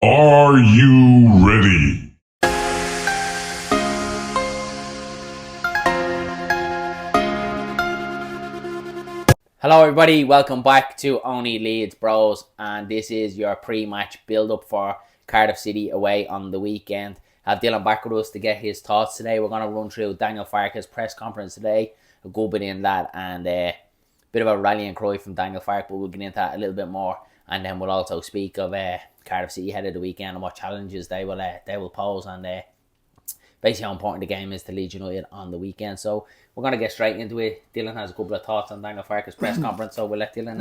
Are you ready? Hello everybody, welcome back to Only Leeds Bros, and this is your pre-match build-up for Cardiff City away on the weekend. Have Dylan back with us to get his thoughts today. We're going to run through Daniel Farke's press conference today, a good bit in that, and a bit of a rallying cry from Daniel Farke, but we'll get into that a little bit more, and then we'll also speak of Cardiff City ahead of the weekend and what challenges they will pose, and basically how important the game is to Leeds United on the weekend. So we're going to get straight into it. Dylan has a couple of thoughts on Daniel Farke's press conference, so we'll let Dylan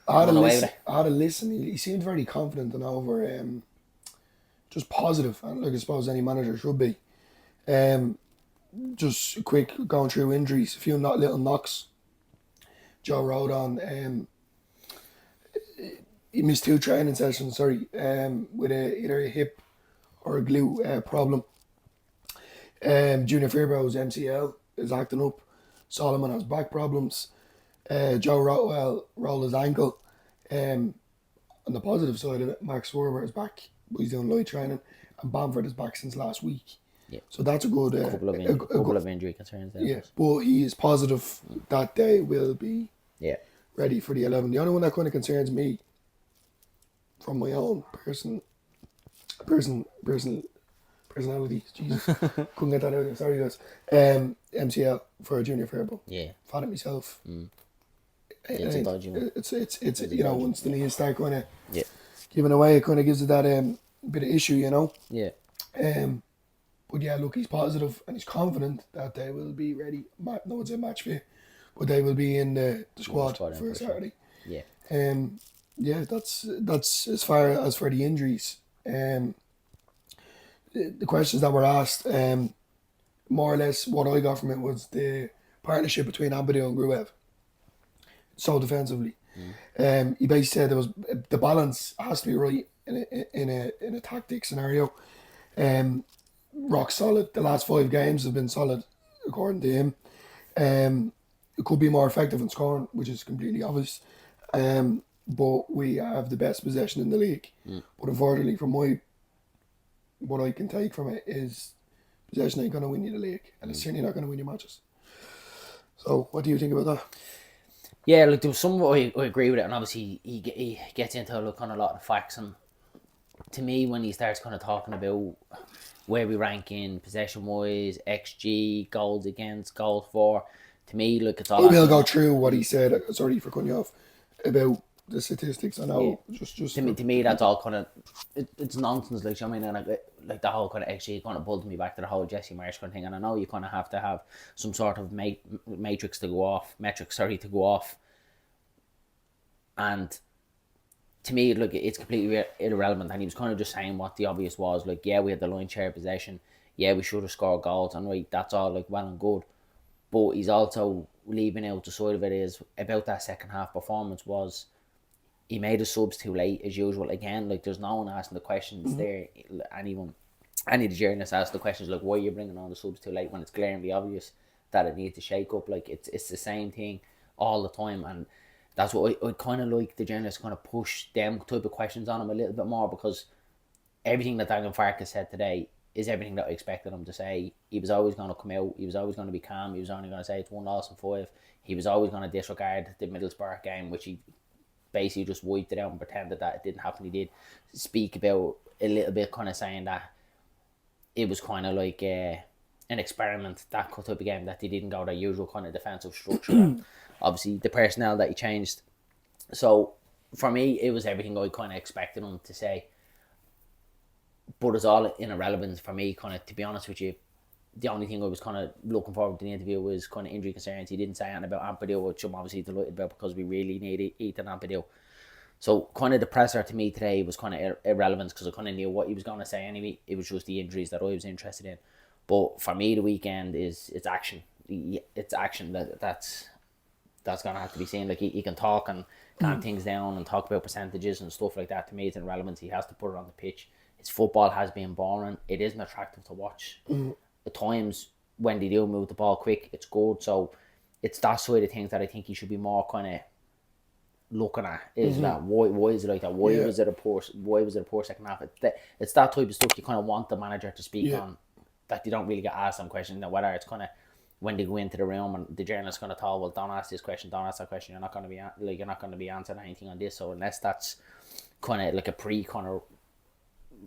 run away with it. I had a listen. He seemed very confident and over, just positive, and like I suppose any manager should be. Just quick going through injuries, a few little knocks. Joe Rodon, he missed 2 training sessions. With either a hip or a glute problem. Junior Firbo's MCL is acting up. Solomon has back problems. Joe Rotwell rolled his ankle. On the positive side of it, Max Swerver is back. He's doing light training. And Bamford is back since last week. Yeah. So that's a good... couple of injury concerns there. Yeah, but he is positive that they will be ready for the 11. The only one that kind of concerns me from my own personality. Jesus, couldn't get that out there. Sorry, guys. MCL for a Junior Firbo. Yeah. Found it myself. It's a dodgy one. It's you know, once the knees start kind of Yeah. giving away, it kind of gives it that bit of issue, you know. Yeah. But yeah, look, he's positive and he's confident that they will be ready. No, it's a match fit, but they will be in the squad for Saturday. Yeah. Yeah, that's as far as for the injuries. The questions that were asked, more or less what I got from it was the partnership between Ampadu and Gruev. So defensively, he basically said there was the balance has to be right in a tactic scenario. Rock solid. The last 5 games have been solid, according to him. It could be more effective in scoring, which is completely obvious. But we have the best possession in the league. But unfortunately, from what I can take from it is possession ain't going to win you the league, and it's certainly not going to win you matches. So, what do you think about that? Yeah, look, there was some I agree with it, and obviously he gets into a lot of facts, and to me, when he starts kind of talking about where we rank in possession-wise, XG, goals against, goals for, to me, look, it's all... We'll go through what he said, sorry for cutting you off, about the statistics. I know, just to me, that's all kind of... It's nonsense, like, you know what I mean? And like the whole kind of XG kind of pulled me back to the whole Jesse Marsh kind of thing, and I know you kind of have to have some sort of metrics to go off, and to me, look, it's completely irrelevant, and he was kind of just saying what the obvious was, like, yeah, we had the line share possession, yeah, we should have scored goals, and right, that's all, like, well and good, but he's also leaving out the side of it is about that second half performance was he made his subs too late as usual. Again, like, there's no one asking the questions there. Any of the journalists ask the questions like, why are you bringing on the subs too late when it's glaringly obvious that it needs to shake up? Like, it's the same thing all the time, and that's what I kind of like the journalists kind of push them type of questions on him a little bit more, because everything that Daniel Farke said today is everything that I expected him to say. He was always going to come out. He was always going to be calm. He was only going to say it's 1 loss and 5. He was always going to disregard the Middlesbrough game, which he basically just wiped it out and pretended that it didn't happen. He did speak about a little bit, kind of saying that it was kind of like an experiment, that type of game, that they didn't go their usual kind of defensive structure. Obviously, the personnel that he changed. So, for me, it was everything I kind of expected him to say. But it's all in irrelevance for me, kind of, to be honest with you. The only thing I was kind of looking forward to the interview was kind of injury concerns. He didn't say anything about Ampadu, which I'm obviously delighted about, because we really need Ethan Ampadu. So kind of the presser to me today was kind of irrelevant, because I kind of knew what he was going to say anyway. It was just the injuries that I was interested in. But for me, the weekend it's action. It's action that's going to have to be seen. Like, he can talk and calm things down and talk about percentages and stuff like that. To me, it's irrelevant. He has to put it on the pitch. His football has been boring. It isn't attractive to watch. At times, when they do move the ball quick, it's good. So it's that side of things that I think he should be more kind of looking at is that why is it like that? Why Yeah. was it a poor second half? It's that type of stuff you kind of want the manager to speak Yeah. on, that you don't really get asked some questions. Now, whether it's kind of when they go into the room and the journalist's going to tell, well, don't ask this question, don't ask that question. You're not going to be you're not going to be answering anything on this. So unless that's kind of like a pre kind of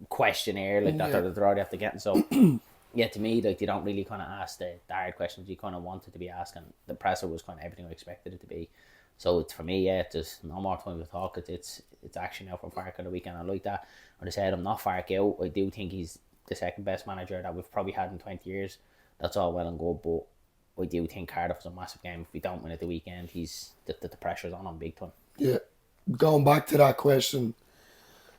questionnaire like that they're already after getting. So yeah, to me, like, they don't really kind of ask the hard questions you kind of wanted to be asking. The presser was kind of everything I expected it to be. So it's, for me, yeah, there's no more time to talk. It's action now for Farke on the weekend. I like that. And I said, I'm not Farke out. I do think he's the second best manager that we've probably had in 20 years. That's all well and good, but I do think Cardiff is a massive game. If we don't win at the weekend, the pressure's on him big time. Yeah. Going back to that question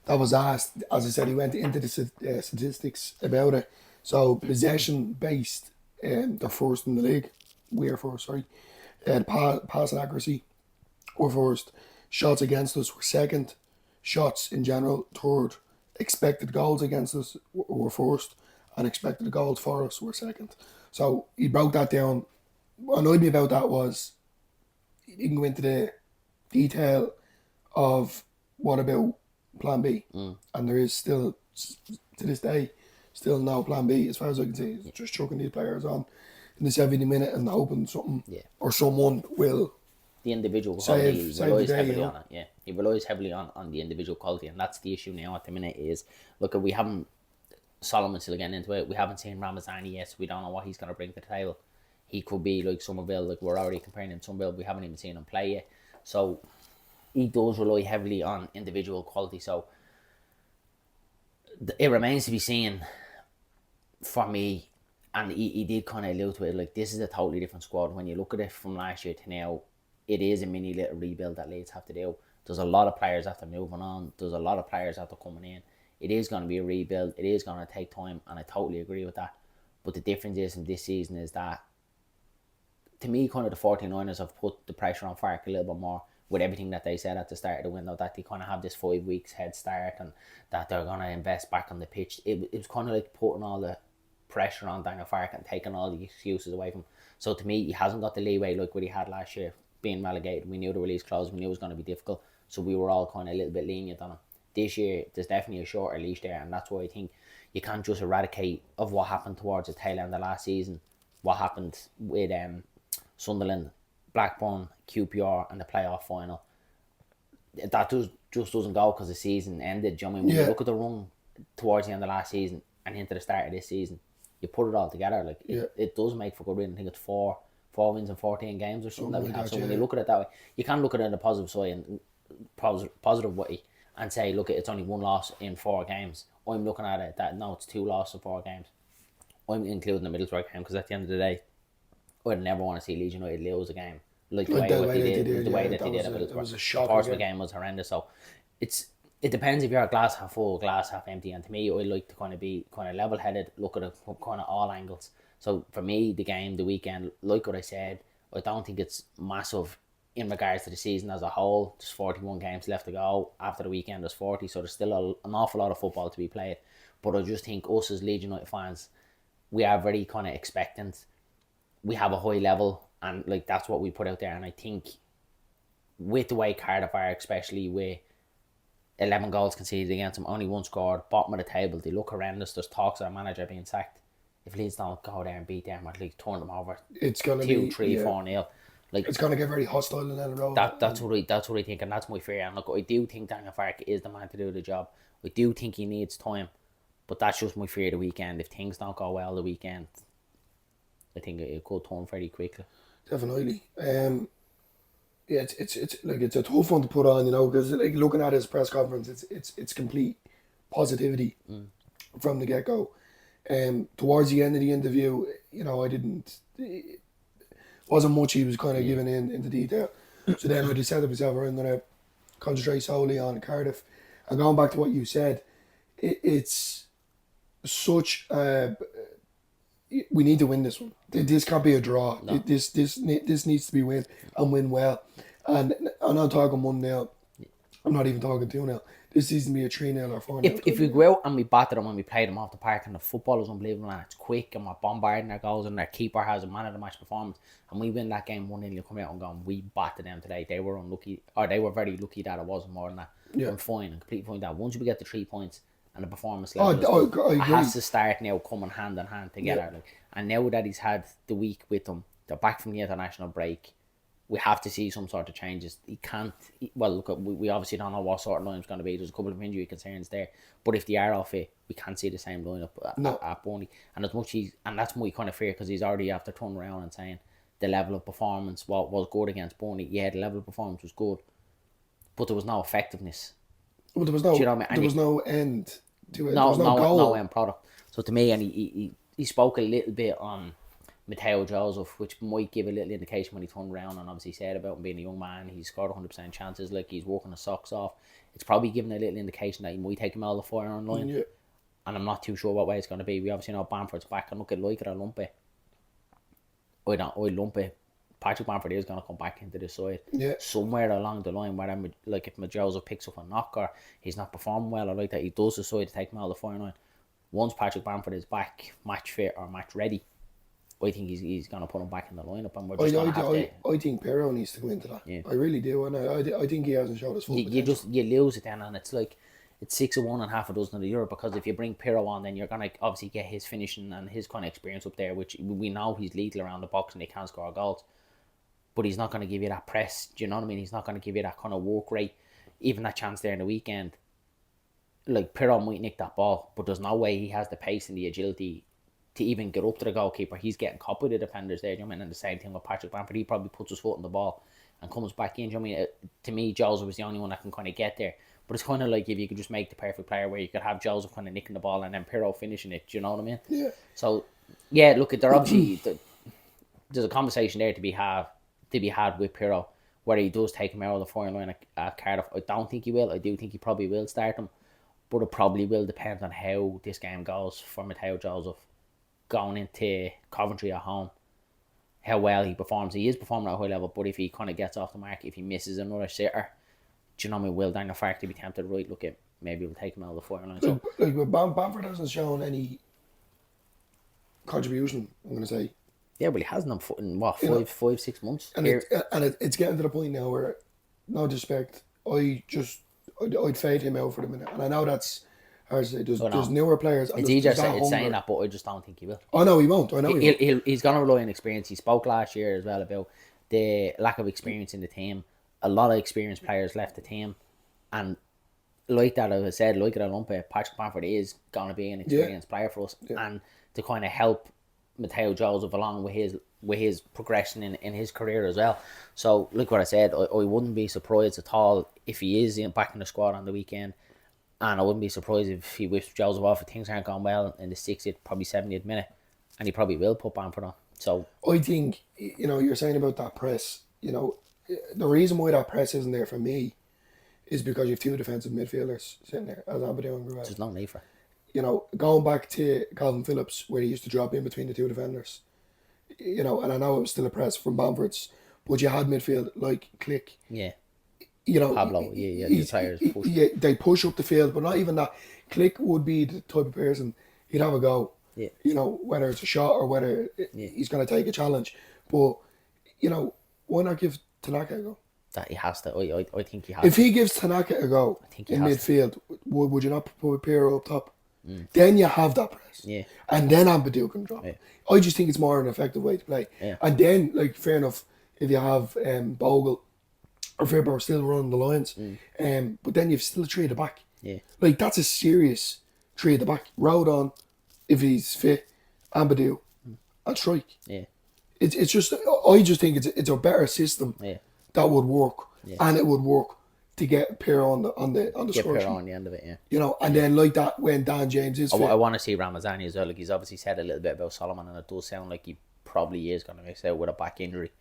that was asked, as I said, he went into the statistics about it. So possession based, they're first in the league. We're first, sorry. Passing accuracy, we're first. Shots against us, we're second. Shots in general, third. Expected goals against us, we're first. And expected goals for us, we're second. So he broke that down. What annoyed me about that was he didn't go into the detail of what about plan B. And there is still, to this day, still no plan B as far as I can see. It's just chucking these players on in the 70 minute and hoping something or someone will. The individual Save quality, he relies the day, heavily you know? on it. Yeah, he relies heavily on the individual quality, and that's the issue now at the minute. Is, look, we haven't, Solomon's still getting into it. We haven't seen Ramazani yet, so we don't know what he's going to bring to the table. He could be like Somerville, like we're already comparing him to Somerville. We haven't even seen him play yet, so he does rely heavily on individual quality. So it remains to be seen for me. And he did kind of allude to it, like, this is a totally different squad. When you look at it from last year to now, it is a mini little rebuild that Leeds have to do. There's a lot of players after moving on. There's a lot of players after coming in. It is going to be a rebuild. It is going to take time, and I totally agree with that. But the difference is in this season is that, to me, kind of the 49ers have put the pressure on Farke a little bit more with everything that they said at the start of the window, that they kind of have this 5 weeks head start and that they're going to invest back on the pitch. It was kind of like putting all the pressure on Daniel Farke and taking all the excuses away from him. So to me, he hasn't got the leeway like what he had last year, being relegated. We knew the release clause, we knew it was going to be difficult, so we were all kind of a little bit lenient on him. This year, there's definitely a shorter leash there, and that's why I think you can't just eradicate of what happened towards the tail end of last season, what happened with Sunderland, Blackburn, QPR, and the playoff final. That just doesn't go because the season ended. Do you know what I mean? When you look at the run towards the end of last season and into the start of this season, you put it all together, like it does make for good reading. I think it's four wins in 14 games or something that we have. So when you look at it that way, you can look at it in the positive side and positive way and say, look, it's only one loss in 4 games. I'm looking at it that no, it's 2 losses in 4 games. I'm including the Middlesbrough game because at the end of the day, I'd never want to see Leeds United lose a game like the way they did at Middlesbrough. It was a shock. The Portsmouth game was horrendous. So it depends if you're a glass half full, glass half empty. And to me, I like to kind of be kind of level headed, look at it from kind of all angles. So for me, the game, the weekend, like what I said, I don't think it's massive in regards to the season as a whole. There's 41 games left to go. After the weekend, there's 40, so there's still an awful lot of football to be played. But I just think us as Leeds United fans, we are very kind of expectant. We have a high level, and like that's what we put out there. And I think with the way Cardiff are, especially with 11 goals conceded against them, only 1 scored, bottom of the table, they look horrendous. There's talks of a manager being sacked. If Leeds don't go there and beat them, or at least turn them over, it's gonna 2, be 3, 4-0. Like, it's gonna get very hostile in that road. That's what I think, and that's my fear. And look, I do think Daniel Farke is the man to do the job. I do think he needs time, but that's just my fear the weekend. If things don't go well the weekend, I think it could turn very quickly. Definitely. Yeah, it's like it's a tough one to put on, you know, because like looking at his press conference, it's complete positivity from the get go. Towards the end of the interview, you know, it wasn't much he was kind of giving into detail. So then I just said to myself, I'm going to concentrate solely on Cardiff. And going back to what you said, it's such we need to win this one. This can't be a draw. No. This needs to be win and win well. And I'm not talking 1-0. I'm not even talking 2-0. this season be a 3-0 or 4-0. If we go out and we batter them when we play them off the park and the football is unbelievable and it's quick and we're bombarding their goals and their keeper has a man of the match performance and we win that game 1-0, you come out and go, we battered them today. They were unlucky, or they were very lucky that it wasn't more than that. Yeah. I'm fine and completely fine that. Once we get the 3 points and the performance I level agree. it has to start now coming hand in hand together. Yeah. Like, and now that he's had the week with them, they're back from the international break. We have to see some sort of changes. He can't. Well, look, we obviously don't know what sort of lineup's going to be. There's a couple of injury concerns there, but if they are off it, we can't see the same lineup at Burnley. And as much and that's my kind of fear because he's already after turning around and saying the level of performance was good against Burnley. Yeah, the level of performance was good, but there was no effectiveness. Well, there was no. Do you know what I mean? There was no end to it. No, there was no goal. no end product. So to me, and he spoke a little bit on Matteo Joseph, which might give a little indication when he turned around and obviously said about him being a young man, he's scored 100% chances, like he's working his socks off. It's probably giving a little indication that he might take him out of the fire online. Yeah. And I'm not too sure what way it's going to be. We obviously know Bamford's back, and look at like it or lump it. I lump it. Patrick Bamford is going to come back into the side. Yeah. Somewhere along the line, whether like if Joseph picks up a knock or he's not performing well or like that, he does decide to take him out of the fire line. Once Patrick Bamford is back, match fit or match ready, I think he's going to put him back in the lineup, and we're just going to have to. I think Pero needs to go into that. Yeah. I really do, and I think he hasn't showed his full potential. You lose it then, and it's like it's 6 of one and half a dozen of the other, because if you bring Pero on, then you're going to obviously get his finishing and his kind of experience up there, which we know he's lethal around the box and he can score goals, but he's not going to give you that press. Do you know what I mean? He's not going to give you that kind of work rate, even that chance there in the weekend. Like Pero might nick that ball, but there's no way he has the pace and the agility to even get up to the goalkeeper. He's getting caught with the defenders there, you know what I mean? And the same thing with Patrick Bamford. He probably puts his foot on the ball and comes back in, you know what I mean? To me, Joseph was the only one that can kind of get there. But it's kind of like if you could just make the perfect player where you could have Joseph kind of nicking the ball and then Pirro finishing it, do you know what I mean? Yeah. So, yeah, look, they're obviously, there's a conversation there to be had with Pirro, whether he does take him out of the foreign line at Cardiff. I don't think he will. I do think he probably will start him, but it probably will depend on how this game goes for Matteo Joseph going into Coventry at home, how well he performs. He is performing at a high level, but if he kind of gets off the mark, if he misses another sitter, do you know what I mean? Will Daniel Farke be tempted, right, look at maybe we'll take him out of the foreign line. So, Bamford hasn't shown any contribution, I'm going to say. Yeah, but he hasn't done in what, 5-6 months. And it's getting to the point now where, no disrespect, I'd fade him out for the minute. And I know that's hard to say. There's newer players. It's easier saying that, but I just don't think he will. Oh no, he won't. I know he's going to rely on experience. He spoke last year as well about the lack of experience in the team. A lot of experienced players left the team, and like that, as I said, like at Olympia, Patrick Bamford is going to be an experienced player for us, and to kind of help Matteo Joseph along with his progression in his career as well. So, like what I said, I wouldn't be surprised at all if he is back in the squad on the weekend, and I wouldn't be surprised if he whips Joseph off if things aren't going well in the 60th, probably 70th minute, and he probably will put Bamford on. So I think, you're saying about that press, the reason why that press isn't there for me is because you have two defensive midfielders sitting there, as Aberdeen and Gruel. There's no need for it. Going back to Calvin Phillips, where he used to drop in between the two defenders, and I know it was still a press from Bamford's, but you had midfield like Click. Yeah. Pablo, the players push. Yeah, they push up the field, but not even that. Click would be the type of person, he'd have a go. Yeah. Whether it's a shot or whether he's going to take a challenge. But, why not give Tanaka a go? That he has to. I think he has. If he gives Tanaka a go in midfield, would you not put Piero up top? Then you have that press. Yeah. And then Ampadu can drop. Yeah. I just think it's more an effective way to play. Yeah. And then, fair enough, if you have Bogle or Fairbairn still running the lines, but then you've still three at the back. Yeah. That's a serious three at the back. Rodon, if he's fit, Ampadu, and strike. Yeah. It's just, I just think it's a better system that would work, and it would work to get Piero on the score sheet. Piero on the end of it, yeah. And then like that when Dan James is fit. I want to see Ramazani as well. Like, he's obviously said a little bit about Solomon, and it does sound like he probably is going to miss out with a back injury.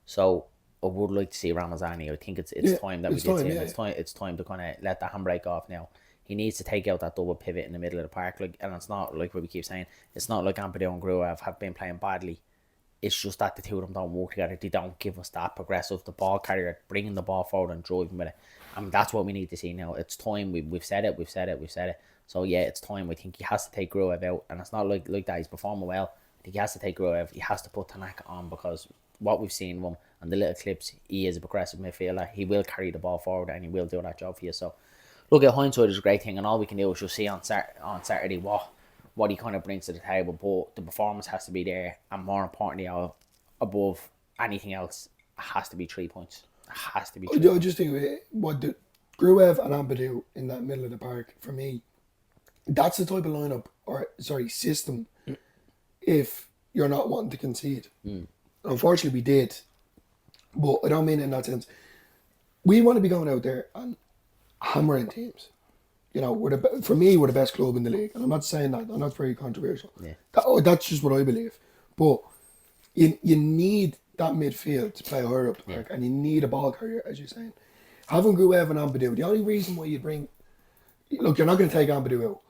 So I would like to see Ramazani. I think it's time that we did see him. It's time to kind of let the handbrake off now. He needs to take out that double pivot in the middle of the park. And it's not like what we keep saying. It's not like Ampadu and Gruev have been playing badly It's just that the two of them don't work together. They don't give us that progressive, the ball carrier, bringing the ball forward and driving with it. I mean, that's what we need to see now. It's time. We've said it. So yeah, it's time. I think he has to take Gruev out, and it's not like that. He's performing well. I think he has to take Gruev. He has to put Tanaka on, because what we've seen of him and the little clips, he is a progressive midfielder. He will carry the ball forward, and he will do that job for you. So look, at hindsight is a great thing, and all we can do is just see on Saturday what he kind of brings to the table. But the performance has to be there, and more importantly, above anything else, it has to be 3 points. It has to be. I just think what the Gruev and Ampadu in that middle of the park, for me, that's the type of lineup, or sorry, system. If you're not wanting to concede, unfortunately we did, but I don't mean it in that sense. We want to be going out there and hammering teams. You know, for me, we're the best club in the league, and I'm not saying that. I'm not very controversial. Yeah. That's just what I believe. But you need that midfield to play higher up the park, and you need a ball carrier, as you're saying. Having Gruev and Ampadu, the only reason why you bring, look, you're not going to take Ampadu out.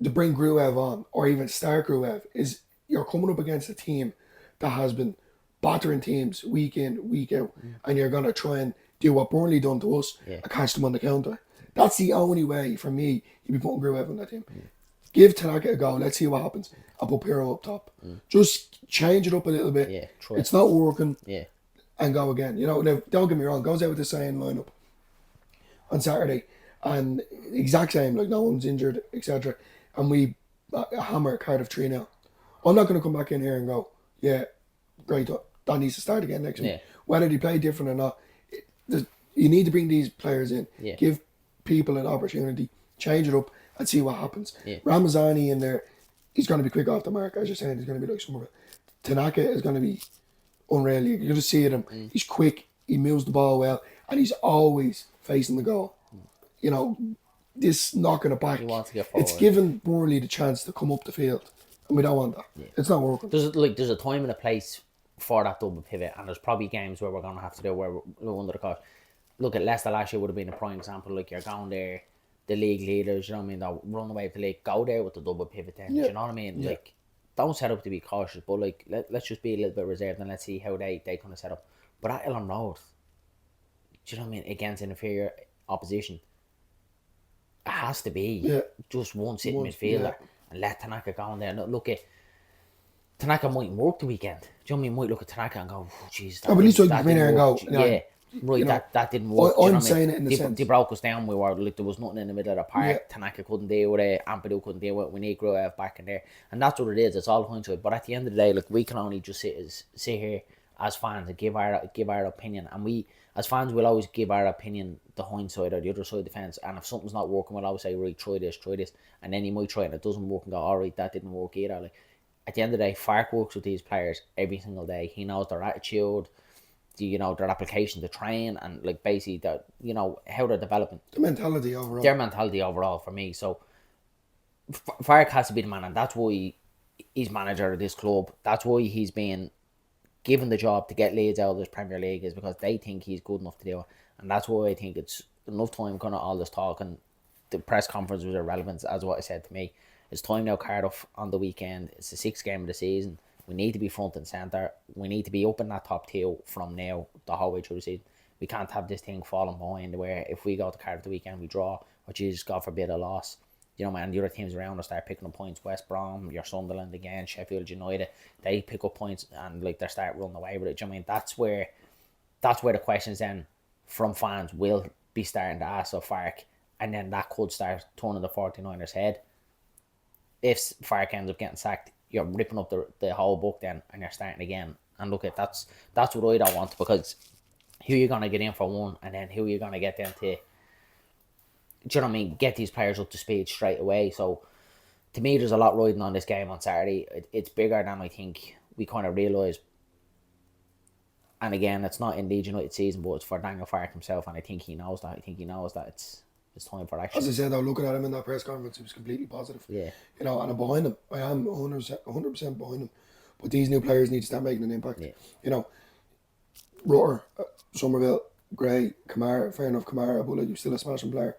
To bring Gruev on, or even start Gruev, is you're coming up against a team that has been battering teams week in, week out, and you're going to try and do what Burnley done to us and catch them on the counter. That's the only way, for me, you'd be putting Gruev on that team. Give Tanaka a go, let's see what happens. I'll put Pirro up top. Just change it up a little bit. Yeah, it's not working. Yeah. And go again. You know, now, don't get me wrong, goes out with the same lineup on Saturday, and exact same, like no one's injured, etc. And we hammer Cardiff 3-0. I'm not going to come back in here and go, yeah, great, that needs to start again next week. Whether they play different or not, you need to bring these players in, give people an opportunity, change it up, and see what happens. Ramazani in there, he's going to be quick off the mark, as you're saying. He's going to be like Somerville. Tanaka is going to be unreal. You can just see it him. He's quick, he moves the ball well, and he's always facing the goal. You know, this knocking it back, He wants to get forward. it's giving Burnley the chance to come up the field, and we don't want that. It's not working. There's a time and a place for that double pivot, and there's probably games where we're going to have to do where we're under the cosh. Look at Leicester last year would have been a prime example. Like, you're going there, the league leaders, you know what I mean, they'll run away with the league, go there with the double pivot then, you know what I mean? Like, don't set up to be cautious, but like, let's just be a little bit reserved, and let's see how they kind of set up. But at Elland Road, do you know what I mean, against an inferior opposition, it has to be just one sitting midfielder and let Tanaka go in there. Look at Tanaka might work the weekend. Do you know what I mean? Might look at Tanaka and go, oh, jeez. But at least you come in here and go, right, you know, that didn't work. I'm saying it in the sense. They broke us down. We were like, there was nothing in the middle of the park. Tanaka couldn't deal with it. Ampadu couldn't deal with it. We need Gruev back in there. And that's what it is. It's all hindsight. But at the end of the day, like, we can only just sit here as fans and give our opinion. And we, as fans, will always give our opinion, the hindsight or the other side of the fence. And if something's not working, we'll always say, right, try this. And then you might try it and it doesn't work and go, all right, that didn't work either. Like, at the end of the day, Farke works with these players every single day. He knows their attitude, their application to train, and like basically that, how they're developing. Their mentality overall for me. So Farke has to be the man, and that's why he's manager of this club. That's why he's been given the job to get Leeds out of this Premier League, is because they think he's good enough to do it. And that's why I think it's enough time kind of all this talk, and the press conference was irrelevant, as what I said to me. It's time now, Cardiff on the weekend. It's the 6th game of the season. We need to be front and centre. We need to be up in that top 2 from now the whole way through the season. We can't have this thing falling behind where if we go to Cardiff the weekend, we draw, or Jesus, God forbid, a loss. Man, the other teams around us start picking up points. West Brom, your Sunderland again, Sheffield United, they pick up points and like they start running away with it. Do you know what I mean? That's where the questions then from fans will be starting to ask of Farke, and then that could start turning the 49ers' head. If Farke ends up getting sacked, you're ripping up the whole book then, and you're starting again. And look, that's what I don't want, because who are you going to get in for one, and then who are you going to get them to, do you know what I mean, get these players up to speed straight away. So to me, there's a lot riding on this game on Saturday. It's bigger than I think we kind of realise. And again, it's not in Leeds United season, but it's for Daniel Farke himself, and I think he knows that. It's time for action. As I said, though, looking at him in that press conference, he was completely positive. Yeah. And I'm behind him. I am 100% behind him. But these new players need to start making an impact. Yeah. Rutter, Somerville, Gray, Kamara, fair enough, Kamara, but like, you're still a smashing player.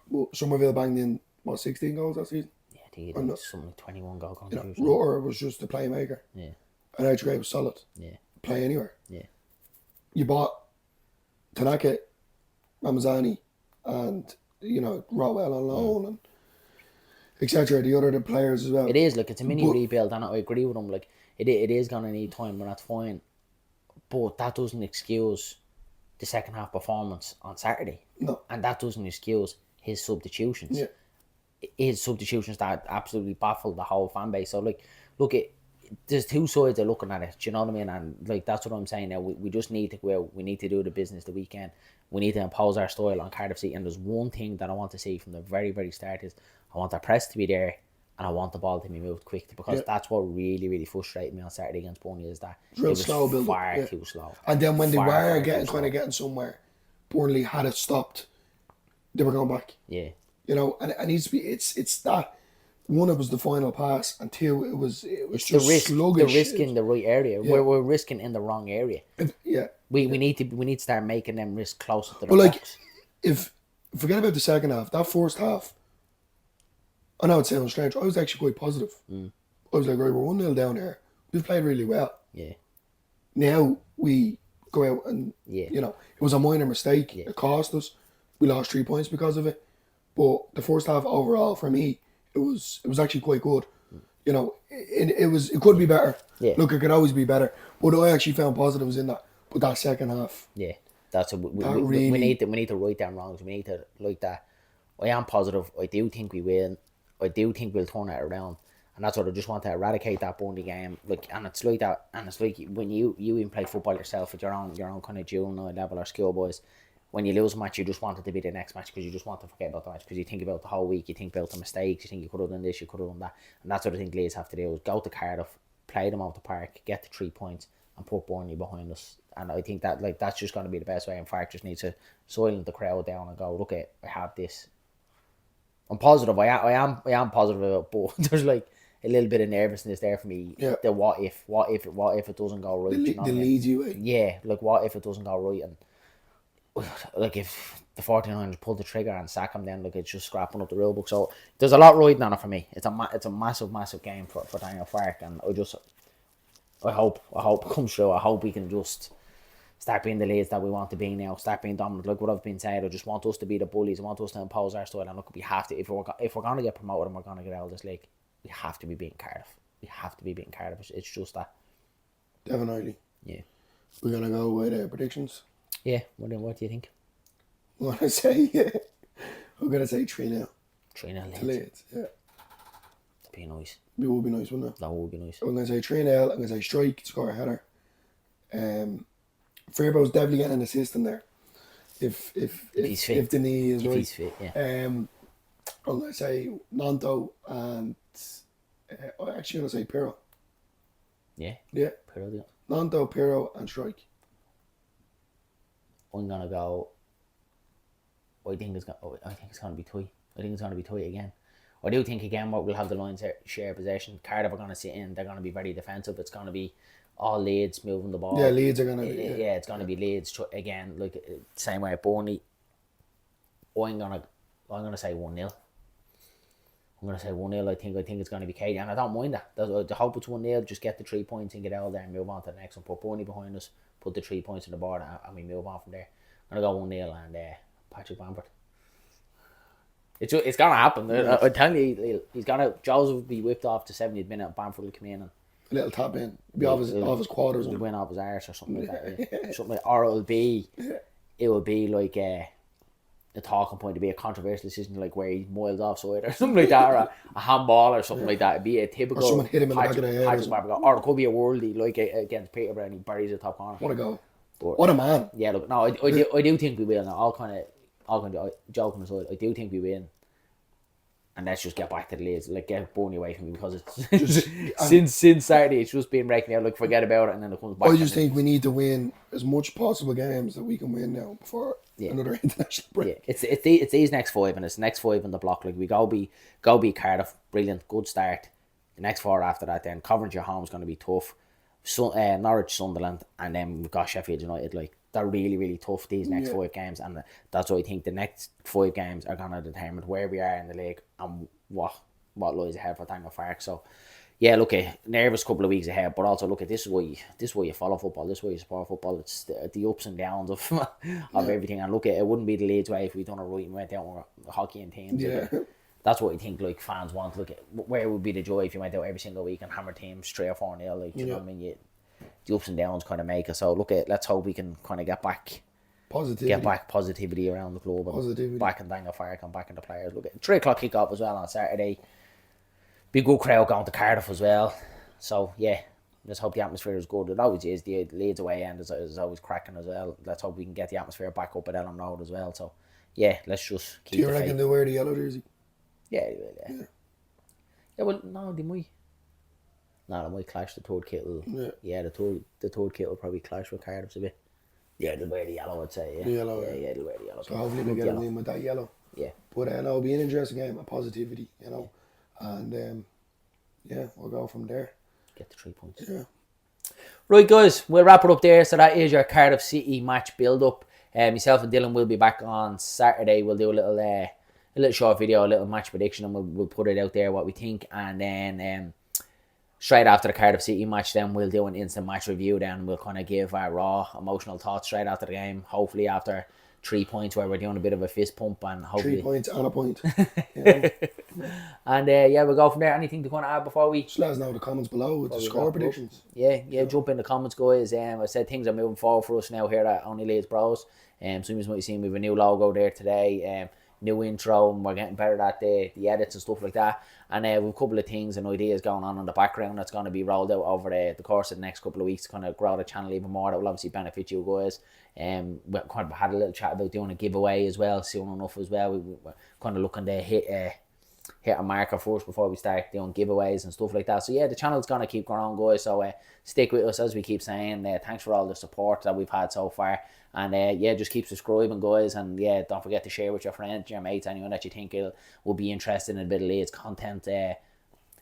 But Somerville banged in, 16 goals that season? Yeah, I think he did something like 21 goal contribution. Rutter was just a playmaker. Yeah. and our trade was solid. Yeah. Play anywhere. Yeah. You bought Tanaka, Ramazani, and Rowell on loan and etc. The other players as well. It is, like, it's a mini But- rebuild, and I agree with him. Like, it is going to need time, and that's fine. But that doesn't excuse the second half performance on Saturday. No. And that doesn't excuse his substitutions. Yeah. His substitutions that absolutely baffled the whole fan base. So, like, look, there's two sides of looking at it. Do you know what I mean? And, like, that's what I'm saying now. We just need to go out. We need to do the business the weekend. We need to impose our style on Cardiff City. And there's one thing that I want to see from the very, very start is I want our press to be there, and I want the ball to be moved quick, because that's what really, really frustrated me on Saturday against Burnley, is that Real it was slow build-up, far too slow. And then when they Far, were far getting somewhere, Burnley had it stopped. They were going back. Yeah. And it needs to be. It's that. One, it was the final pass, and two, it was just The risk, sluggish. the risk in the right area. Yeah. We're risking in the wrong area. Yeah. We need to start making them risk closer to the But like, box. if forget about the second half, that first half, I know it sounds strange. I was actually quite positive. I was like, right, we're 1-0 down here. We've played really well. Yeah. Now we go out and it was a minor mistake. Yeah. It cost us. We lost 3 points because of it. But the first half overall for me, it was actually quite good. It could be better. Yeah. Look, it could always be better. But I actually found positives in that. But that second half, Yeah. That's what we really- need to right down wrongs. We need to, like, that. I am positive. I do think we will. I do think we'll turn it around. And that's what I just want to eradicate that Burnley game. Like, and it's like that. And it's like when you even play football yourself at your own kind of juvenile level or schoolboys. When you lose a match, you just want it to be the next match, because you just want to forget about the match, because you think about the whole week, you think about the mistakes, you think you could have done this, you could have done that. And that's what I think Leeds have to do, is go to Cardiff, play them out the park, get the 3 points, and put Burnley behind us. And I think that, like, that's just going to be the best way. And Farke just needs to silence the crowd down and go, look, I have this. I'm positive. I am positive about it, but there's, like, a little bit of nervousness there for me. Yeah. The what if it doesn't go right? Do you know what I mean? leads you. Yeah, like, what if it doesn't go right? And, like, if the 49ers pull the trigger and sack him, then, like, it's just scrapping up the rule book. So there's a lot riding on it for me. It's a massive game for Daniel Farke, and I hope it comes through. I hope we can just start being the Leeds that we want to be now. Start being dominant, like what I've been saying. I just want us to be the bullies. I want us to impose our style. And look, we have to. If we're going to get promoted and we're going to get out of this league, we have to be beating Cardiff. We have to be beating Cardiff. It's just that. Definitely. Yeah. We're going to go with predictions. Yeah. What do you think? I'm going to say 3-0 3-0 to Leeds. Yeah. Be nice. It would be nice, wouldn't it? That would be nice. I'm going to say 3-0. I'm going to say strike, score a header. Fairbo's definitely getting an assist in there. If he's fit. If the knee is If right. he's fit, yeah. I'm going to say Nanto and I'm actually going to say Pirro. Yeah. Yeah. Pirlo. Nanto, Pirro and strike. I'm gonna go. I think it's gonna be tight. I think it's gonna be tight again. I do think again we'll have the Lions share possession. Cardiff are gonna sit in. They're gonna be very defensive. It's gonna be all Leeds moving the ball. Yeah, Leeds are going to be. Yeah, it's gonna be Leeds again. Like same way at Burnley. I'm gonna say 1-0. I'm gonna say 1-0. I think it's gonna be Katie, and I don't mind that. I hope it's 1-0. Just get the 3 points and get out there and move on to the next one. Put Burnley behind us. Put the 3 points on the board, and we move on from there. I'm gonna go 1-0 and Patrick Bamford. It's gonna happen. I'm telling you, Jose will be whipped off to 70th minute. And Bamford will come in and A little tap in. Be off his quarters. He'll win off his arse or something like that. Yeah. Something like, or it will be like a talking point, to be a controversial decision, like where he's miles offside or something like that, or a handball or something like that. It'd be a typical. Or someone hit him in the back of the head. Or it could be a worldie, like against Peterborough, and he buries the top corner. What a goal. But, What a man. yeah, look, no, I do think we will. Now, all kind of joking aside, I do think we win. And let's just get back to the Leeds, like get Burnley away from me, because it's since Saturday it's just been breaking out. Like forget about it, and then it comes back. I just think we need to win as much possible games that we can win now before another international break. Yeah, it's these next 5, and it's the next 5 in the block. Like we go be Cardiff, brilliant, good start. The next 4 after that, then Coventry at home is going to be tough. Norwich, Sunderland, and then we've got Sheffield United. Like they're really, really tough these next 5 games, and that's why I think the next 5 games are going to determine where we are in the league and what lies ahead for Daniel Farke. So yeah, look at nervous couple of weeks ahead, but also look at this is why you follow football, this is why you support football. It's the ups and downs of everything. And look at it wouldn't be the Leeds way if we done it right and went out on hockey and teams. Yeah. That's what I think like fans want. Look at where would be the joy if you went out every single week and hammer teams 3 or 4-0. Like you know what I mean? The ups and downs kind of make it. So look at let's hope we can kind of get back positivity around the club. And back in Daniel Farke and back in the players. Look at 3 o'clock kickoff as well on Saturday. Be a good crowd going to Cardiff as well. So yeah, let's hope the atmosphere is good. It always is. The Leeds away end is always cracking as well. Let's hope we can get the atmosphere back up at Ellen Road as well. So yeah, let's just keep. Do you reckon they'll wear the yellow jersey? Yeah, they will. Yeah, well, no, they might. No, they might clash. The third kit will. Yeah, the third kit will probably clash with Cardiff a bit. Yeah, they'll wear the yellow, I'd say. Yeah, the yellow. Yeah, they'll wear the yellow. So hopefully they get them in with that yellow. Yeah. But it'll be an interesting game of positivity, you know. And yeah, we'll go from there. Get the 3 points. Yeah. Right, guys, we'll wrap it up there. So that is your Cardiff City match build-up. Myself and Dylan will be back on Saturday. We'll do a little short video, a little match prediction, and we'll put it out there what we think. And then straight after the Cardiff City match, then we'll do an instant match review. Then we'll kind of give our raw emotional thoughts straight after the game. Hopefully after 3 points where we're doing a bit of a fist pump and hopefully 3 points and a point. You know? And yeah, we'll go from there. Anything to kind of add before we just let us know in the comments below with the score predictions. Yeah, jump in the comments, guys. I said things are moving forward for us now here at Only Leeds Bros. Some of you might have seen we have a new logo there today. New intro, and we're getting better at the edits and stuff like that. And we have a couple of things and ideas going on in the background that's going to be rolled out over the course of the next couple of weeks to kind of grow the channel even more. That will obviously benefit you guys. We kind of had a little chat about doing a giveaway as well, soon enough as well. We're kind of looking to hit a marker first before we start doing giveaways and stuff like that. So yeah, the channel's going to keep growing, guys. So stick with us, as we keep saying. Thanks for all the support that we've had so far. And yeah, just keep subscribing, guys. And yeah, don't forget to share with your friends, your mates, anyone that you think will be interested in a bit of Leeds content.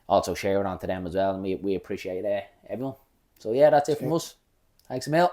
Also share it on to them as well. And we appreciate everyone. So yeah, that's it from us. Thanks a mil.